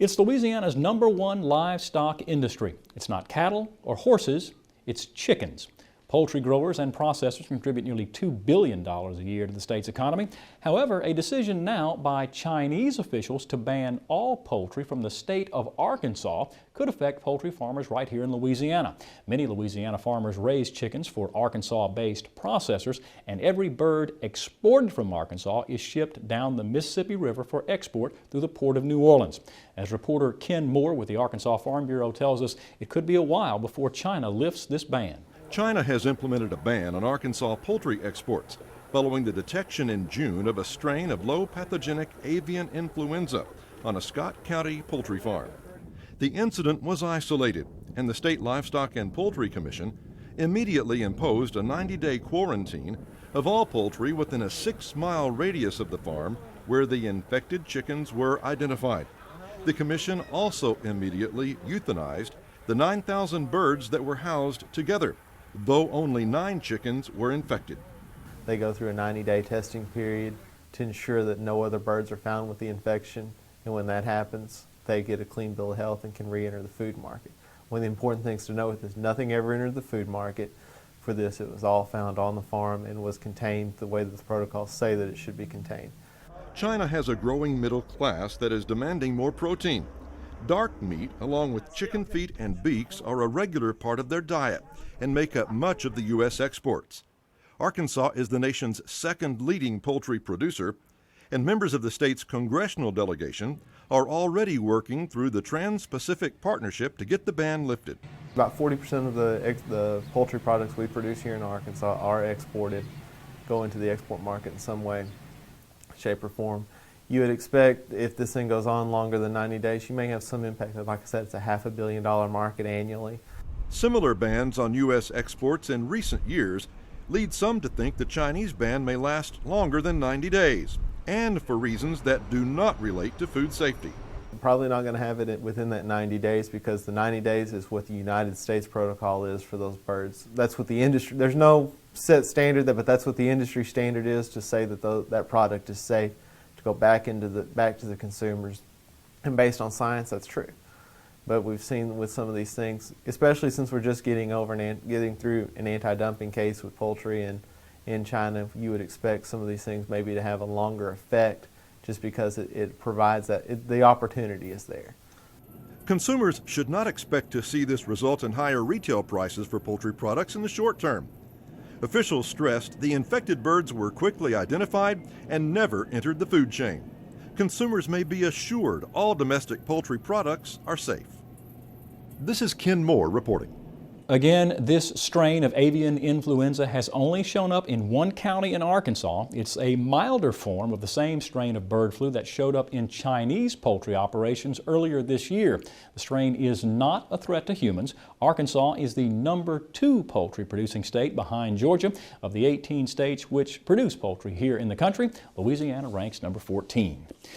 It's Louisiana's #1 livestock industry. It's not cattle or horses, it's chickens. Poultry growers and processors contribute nearly $2 billion a year to the state's economy. However, a decision now by Chinese officials to ban all poultry from the state of Arkansas could affect poultry farmers right here in Louisiana. Many Louisiana farmers raise chickens for Arkansas-based processors, and every bird exported from Arkansas is shipped down the Mississippi River for export through the Port of New Orleans. As reporter Ken Moore with the Arkansas Farm Bureau tells us, it could be a while before China lifts this ban. China has implemented a ban on Arkansas poultry exports following the detection in June of a strain of low pathogenic avian influenza on a Scott County poultry farm. The incident was isolated, and the State Livestock and Poultry Commission immediately imposed a 90-day quarantine of all poultry within a 6-mile radius of the farm where the infected chickens were identified. The commission also immediately euthanized the 9,000 birds that were housed together, though only 9 chickens were infected. They go through a 90-day testing period to ensure that no other birds are found with the infection, and when that happens, they get a clean bill of health and can re-enter the food market. One of the important things to note is nothing ever entered the food market for this. It was all found on the farm and was contained the way that the protocols say that it should be contained. China has a growing middle class that is demanding more protein. Dark meat, along with chicken feet and beaks, are a regular part of their diet and make up much of the U.S. exports. Arkansas is the nation's second leading poultry producer, and members of the state's congressional delegation are already working through the Trans-Pacific Partnership to get the ban lifted. About 40% of the poultry products we produce here in Arkansas are exported, go into the export market in some way, shape, or form. You would expect if this thing goes on longer than 90 days, you may have some impact. Like I said, it's a $500 million market annually. Similar bans on U.S. exports in recent years lead some to think the Chinese ban may last longer than 90 days, and for reasons that do not relate to food safety. Probably not going to have it within that 90 days because the 90 days is what the United States protocol is for those birds. That's what the industry, there's no set standard, but that's what the industry standard is to say that that product is safe to go back to the consumers, and based on science, that's true. But we've seen with some of these things, especially since we're just getting through an anti-dumping case with poultry in China, you would expect some of these things maybe to have a longer effect, just because it provides the opportunity is there. Consumers should not expect to see this result in higher retail prices for poultry products in the short term. Officials stressed the infected birds were quickly identified and never entered the food chain. Consumers may be assured all domestic poultry products are safe. This is Ken Moore reporting. Again, this strain of avian influenza has only shown up in one county in Arkansas. It's a milder form of the same strain of bird flu that showed up in Chinese poultry operations earlier this year. The strain is not a threat to humans. Arkansas is the #2 poultry producing state behind Georgia. Of the 18 states which produce poultry here in the country, Louisiana ranks #14.